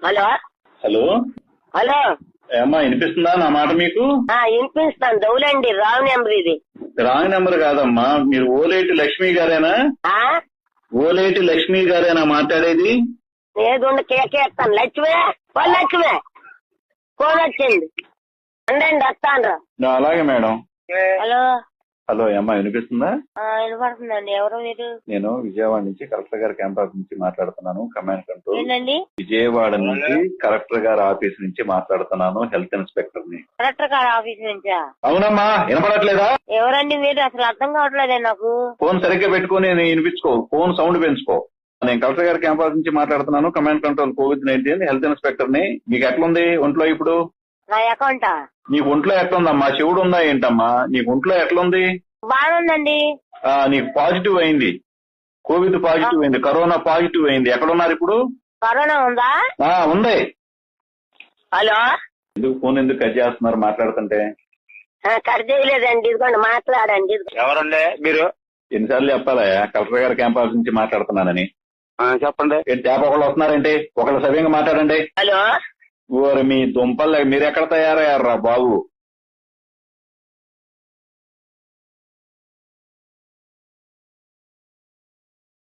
Hello hello hello ఏమ్మా వినిపిస్తుందా నా మాట మీకు? వినిపిస్తాను. దౌలండి రాంగ్ నెంబర్ ఇది. రాంగ్ నెంబర్ కాదమ్మా, మీరు ఓలేటి లక్ష్మి గారేనా? ఓలేటి లక్ష్మి గారేనా మాట్లాడేది? ఏదో కేకేస్తాను. లక్ష్మే లక్ష్మే ఫోన్ వచ్చింది అండి వస్తాను. అలాగే మేడం. హలో హలో ఏమ్మా వినిపిస్తుందా? వినపడుతుందండి. ఎవరు మీరు? నేను విజయవాడ నుంచి కలెక్టర్ గారి క్యాంపస్ నుంచి మాట్లాడుతున్నాను. Command control. ఏంటండి? విజయవాడ నుంచి కలెక్టర్ గారి ఆఫీస్ నుంచి మాట్లాడుతున్నాను. హెల్త్ ఇన్స్పెక్టర్ ని. కలెక్టర్ గారి ఆఫీస్ నుంచా? అవునమ్మా, వినపడట్లేదా? ఎవరండి మీరు? అసలు అర్థం కావట్లేదే నాకు. ఫోన్ సరిగ్గా పెట్టుకుని వినిపించుకో, ఫోన్ సౌండ్ పెంచుకో. నేను కలెక్టర్ గారి క్యాంపస్ నుంచి మాట్లాడుతున్నాను. Command control COVID-19 health inspector ని. మీకు ఎట్లుంది ఒంట్లో ఇప్పుడు? నా అకౌంటా? నీకు ఒంట్లో ఎట్లుందమ్మా? శివుడు ఉందా ఏంటమ్మా? నీకు ఒంట్లో ఎట్లుంది? బాగుందండి. నీకు పాజిటివ్ అయింది, కోవిడ్ పాజిటివ్ అయింది, కరోనా పాజిటివ్ అయింది. ఎక్కడున్నారు ఇప్పుడు? కరోనా ఉందా? ఉంది. హలో ఎందుకు ఫోన్ ఎందుకు కట్ చేస్తున్నారు మాట్లాడుతుంటే? కట్ చేయలేదండి. ఇదిగోండి మాట్లాడండి. ఎవరండి మీరు? ఎన్నిసార్లు చెప్పాలా కలెక్టర్ గారి క్యాంపస్ నుంచి మాట్లాడుతున్నానని? చెప్పండి. తేప ఒకళ్ళు వస్తున్నారేంటి? ఒకళ్ళు సవ్యంగా మాట్లాడండి. హలో ఓరి మీ దుంపలు, మీరు ఎక్కడ తయారయ్యారా బాబు?